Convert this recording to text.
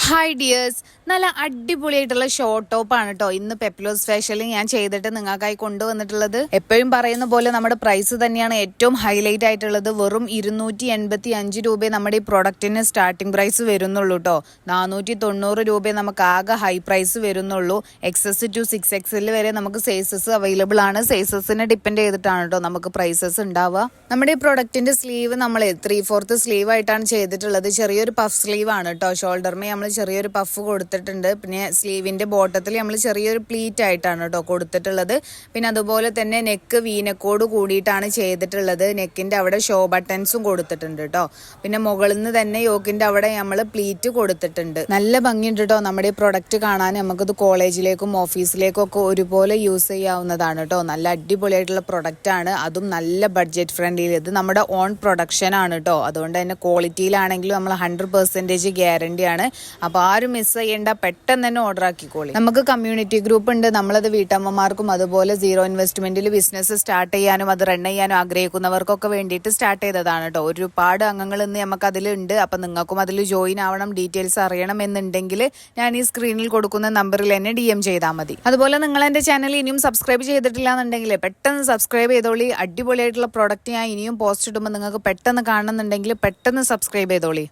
Hi dears, നല്ല അടിപൊളിയായിട്ടുള്ള short ടോപ്പാണ് കേട്ടോ ഇന്ന് പെപ്ലോസ് ഫാഷനിൽ ഞാൻ ചെയ്തിട്ട് നിങ്ങൾക്കായി കൊണ്ടുവന്നിട്ടുള്ളത്. എപ്പോഴും പറയുന്ന പോലെ നമ്മുടെ പ്രൈസ് തന്നെയാണ് ഏറ്റവും ഹൈലൈറ്റ് ആയിട്ടുള്ളത്. വെറും 285 രൂപയെ നമ്മുടെ ഈ പ്രൊഡക്റ്റിന് സ്റ്റാർട്ടിംഗ് പ്രൈസ് വരുന്നുള്ളൂ കേട്ടോ. 490 രൂപയെ നമുക്ക് ആകെ ഹൈ പ്രൈസ് വരുന്നുള്ളൂ. XS to 6XL വരെ നമുക്ക് സൈസസ് അവൈലബിൾ ആണ്. സൈസസിനെ ഡിപ്പെൻഡ് ചെയ്തിട്ടാണ് കേട്ടോ നമുക്ക് പ്രൈസസ് ഉണ്ടാവുക. നമ്മുടെ ഈ പ്രൊഡക്റ്റിന്റെ സ്ലീവ് നമ്മൾ 3/4 സ്ലീവ് ആയിട്ടാണ് ചെയ്തിട്ടുള്ളത്. ചെറിയൊരു പഫ് സ്ലീവ് ആണ് കേട്ടോ. ഷോൾഡർമേ നമ്മൾ ചെറിയൊരു പഫ് കൊടുത്തിട്ടുണ്ട്. പിന്നെ സ്ലീവിന്റെ ബോട്ടത്തിൽ നമ്മൾ ചെറിയൊരു പ്ലീറ്റ് ആയിട്ടാണ് കേട്ടോ കൊടുത്തിട്ടുള്ളത്. പിന്നെ അതുപോലെ തന്നെ നെക്ക് വീനക്കോട് കൂടിയിട്ടാണ് ചെയ്തിട്ടുള്ളത്. നെക്കിന്റെ അവിടെ ഷോ ബട്ടൺസും കൊടുത്തിട്ടുണ്ട് കേട്ടോ. പിന്നെ മുകളിൽ നിന്ന് തന്നെ യോക്കിന്റെ അവിടെ നമ്മൾ പ്ലീറ്റ് കൊടുത്തിട്ടുണ്ട്. നല്ല ഭംഗിയുണ്ട് കേട്ടോ നമ്മുടെ ഈ പ്രൊഡക്റ്റ് കാണാൻ. നമുക്കിത് കോളേജിലേക്കും ഓഫീസിലേക്കും ഒക്കെ ഒരുപോലെ യൂസ് ചെയ്യാവുന്നതാണ് കേട്ടോ. നല്ല അടിപൊളിയായിട്ടുള്ള പ്രൊഡക്റ്റ് ആണ്, അതും നല്ല ബഡ്ജറ്റ് ഫ്രണ്ട്ലി. ഇത് നമ്മുടെ ഓൺ പ്രൊഡക്ഷൻ ആണ് കേട്ടോ. അതുകൊണ്ട് തന്നെ ക്വാളിറ്റിയിലാണെങ്കിലും നമ്മൾ 100% ഗ്യാരണ്ടി ആണ്. അപ്പോൾ ആരും മിസ് ചെയ്യേണ്ട, പെട്ടെന്ന് തന്നെ ഓർഡർ ആക്കിക്കോളി. നമുക്ക് കമ്മ്യൂണിറ്റി ഗ്രൂപ്പ് ഉണ്ട്. നമ്മളത് വീട്ടമ്മമാർക്കും അതുപോലെ 0 ഇൻവെസ്റ്റ്മെന്റിൽ ബിസിനസ് സ്റ്റാർട്ട് ചെയ്യാനും അത് റൺ ചെയ്യാനും ആഗ്രഹിക്കുന്നവർക്കൊക്കെ വേണ്ടിയിട്ട് സ്റ്റാർട്ട് ചെയ്തതാണ് കേട്ടോ. ഒരുപാട് അംഗങ്ങൾ ഇന്ന് നമുക്ക് അതിലുണ്ട്. അപ്പം നിങ്ങൾക്കും അതിൽ ജോയിൻ ആവണം, ഡീറ്റെയിൽസ് അറിയണം എന്നുണ്ടെങ്കിൽ ഞാൻ ഈ സ്ക്രീനിൽ കൊടുക്കുന്ന നമ്പറിൽ എന്നെ DM ചെയ്താൽ മതി. അതുപോലെ നിങ്ങൾ എൻ്റെ ചാനൽ ഇനിയും സബ്സ്ക്രൈബ് ചെയ്തിട്ടില്ല എന്നുണ്ടെങ്കിൽ പെട്ടെന്ന് സബ്സ്ക്രൈബ് ചെയ്തോളി. അടിപൊളിയായിട്ടുള്ള പ്രോഡക്റ്റ് ഞാൻ ഇനിയും പോസ്റ്റ് ഇടുമ്പോൾ നിങ്ങൾക്ക് പെട്ടെന്ന് കാണുന്നുണ്ടെങ്കിൽ പെട്ടെന്ന് സബ്സ്ക്രൈബ് ചെയ്തോളി.